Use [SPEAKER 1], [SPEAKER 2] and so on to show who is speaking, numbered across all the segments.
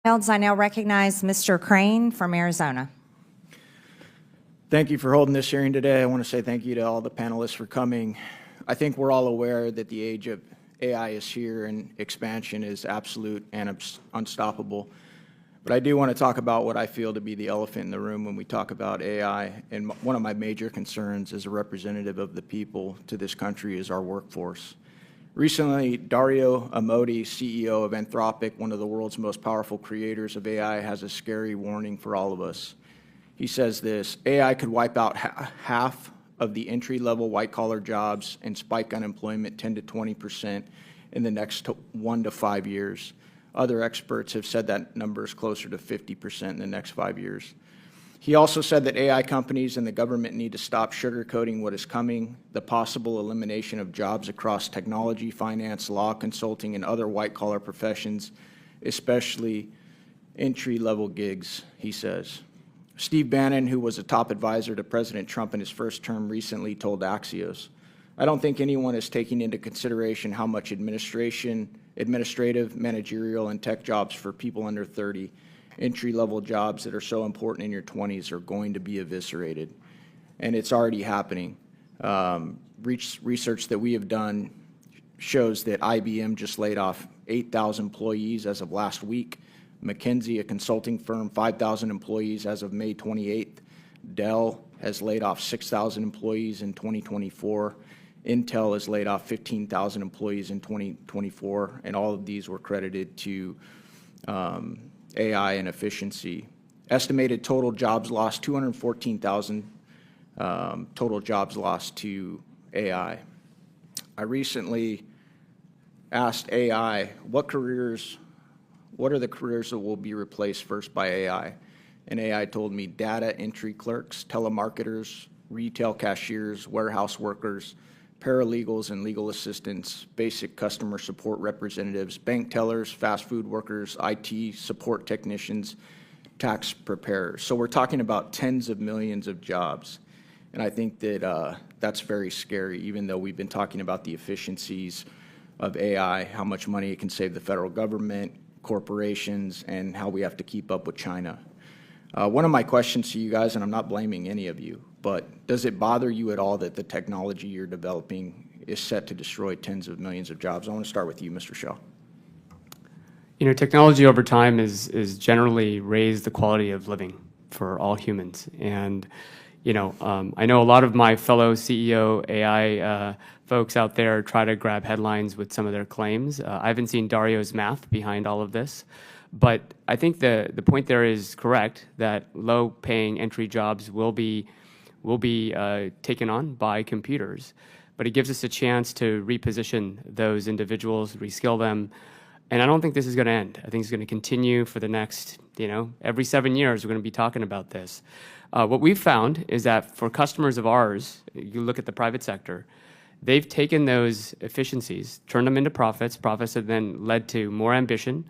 [SPEAKER 1] I now recognize Mr. Crane from Arizona.
[SPEAKER 2] Thank you for holding this hearing today. I want to say thank you to all the panelists for coming. I think we're all aware that the age of AI is here and expansion is absolute and unstoppable. But I do want to talk about what I feel to be the elephant in the room when we talk about AI. And one of my major concerns as a representative of the people to this country is our workforce. Recently, Dario Amodei, CEO of Anthropic, one of the world's most powerful creators of AI, has a scary warning for all of us. He says this: AI could wipe out half of the entry-level white-collar jobs and spike unemployment 10 to 20% in the next 1 to 5 years. Other experts have said that number is closer to 50% in the next 5 years. He also said that AI companies and the government need to stop sugarcoating what is coming, the possible elimination of jobs across technology, finance, law, consulting, and other white-collar professions, especially entry-level gigs, he says. Steve Bannon, who was a top advisor to President Trump in his first term, recently told Axios, "I don't think anyone is taking into consideration how much administrative, managerial, and tech jobs for people under 30, entry-level jobs that are so important in your 20s, are going to be eviscerated." And it's already happening. Research that we have done shows that IBM just laid off 8,000 employees as of last week. McKinsey, a consulting firm, 5,000 employees as of May 28th. Dell has laid off 6,000 employees in 2024. Intel has laid off 15,000 employees in 2024, and all of these were credited to AI and efficiency. Estimated total jobs lost, 214,000 total jobs lost to AI. I recently asked AI, what are the careers that will be replaced first by AI? And AI told me data entry clerks, telemarketers, retail cashiers, warehouse workers, paralegals and legal assistants, basic customer support representatives, bank tellers, fast food workers, IT support technicians, tax preparers. So we're talking about tens of millions of jobs. And I think that that's very scary, even though we've been talking about the efficiencies of AI, how much money it can save the federal government, corporations, and how we have to keep up with China. One of my questions to you guys, and I'm not blaming any of you, but does it bother you at all that the technology you're developing is set to destroy tens of millions of jobs? I want to start with you, Mr. Shaw.
[SPEAKER 3] You know, technology over time is generally raised the quality of living for all humans. And, you know, I know a lot of my fellow CEO AI folks out there try to grab headlines with some of their claims. I haven't seen Dario's math behind all of this. But I think the point there is correct, that low-paying entry jobs will be taken on by computers. But it gives us a chance to reposition those individuals, reskill them. And I don't think this is going to end. I think it's going to continue for the next, every 7 years we're going to be talking about this. What we've found is that for customers of ours, you look at the private sector, they've taken those efficiencies, turned them into profits. Profits have then led to more ambition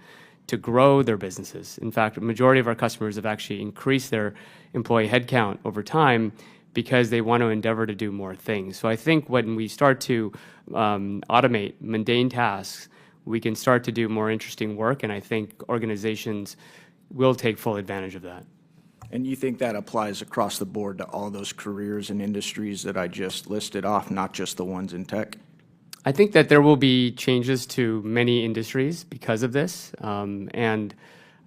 [SPEAKER 3] to grow their businesses. In fact, a majority of our customers have actually increased their employee headcount over time because they want to endeavor to do more things. So I think when we start to automate mundane tasks, we can start to do more interesting work, and I think organizations will take full advantage of that.
[SPEAKER 2] And you think that applies across the board to all those careers and industries that I just listed off, not just the ones in tech?
[SPEAKER 3] I think that there will be changes to many industries because of this, and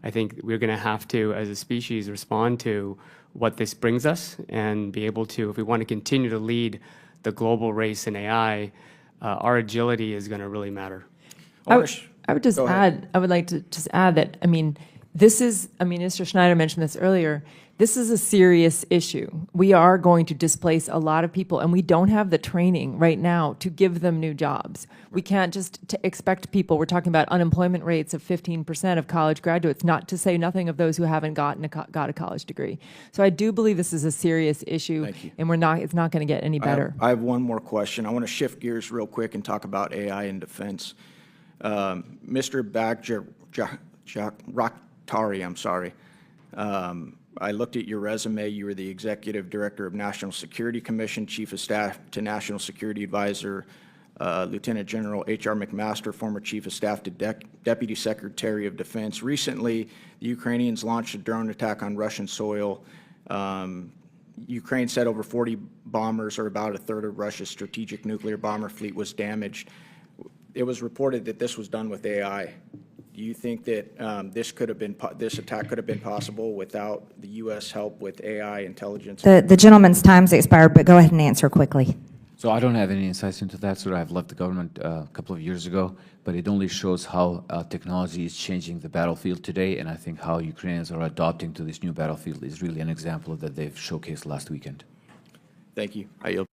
[SPEAKER 3] I think we're going to have to, as a species, respond to what this brings us and be able to, if we want to continue to lead the global race in AI, our agility is going to really matter.
[SPEAKER 4] I would just add, I would like to just add that, Mr. Schneider mentioned this earlier, this is a serious issue. We are going to displace a lot of people, and we don't have the training right now to give them new jobs. We can't just expect people, we're talking about unemployment rates of 15% of college graduates, not to say nothing of those who haven't got a college degree. So I do believe this is a serious issue, and it's not going to get any better.
[SPEAKER 2] I have one more question. I want to shift gears real quick and talk about AI in defense. Mr. Bakhtarii, I'm sorry. I looked at your resume. You were the Executive Director of National Security Commission, Chief of Staff to National Security Advisor Lieutenant General H.R. McMaster, former Chief of Staff to Deputy Secretary of Defense. Recently, the Ukrainians launched a drone attack on Russian soil. Ukraine said over 40 bombers, or about a third of Russia's strategic nuclear bomber fleet, was damaged. It was reported that this was done with AI. Do you think that this attack could have been possible without the U.S. help with AI intelligence?
[SPEAKER 1] The gentleman's time's expired, but go ahead and answer quickly.
[SPEAKER 5] So I don't have any insights into that, sir. I've left the government a couple of years ago, but it only shows how technology is changing the battlefield today, and I think how Ukrainians are adopting to this new battlefield is really an example that they've showcased last weekend.
[SPEAKER 2] Thank you. I yield.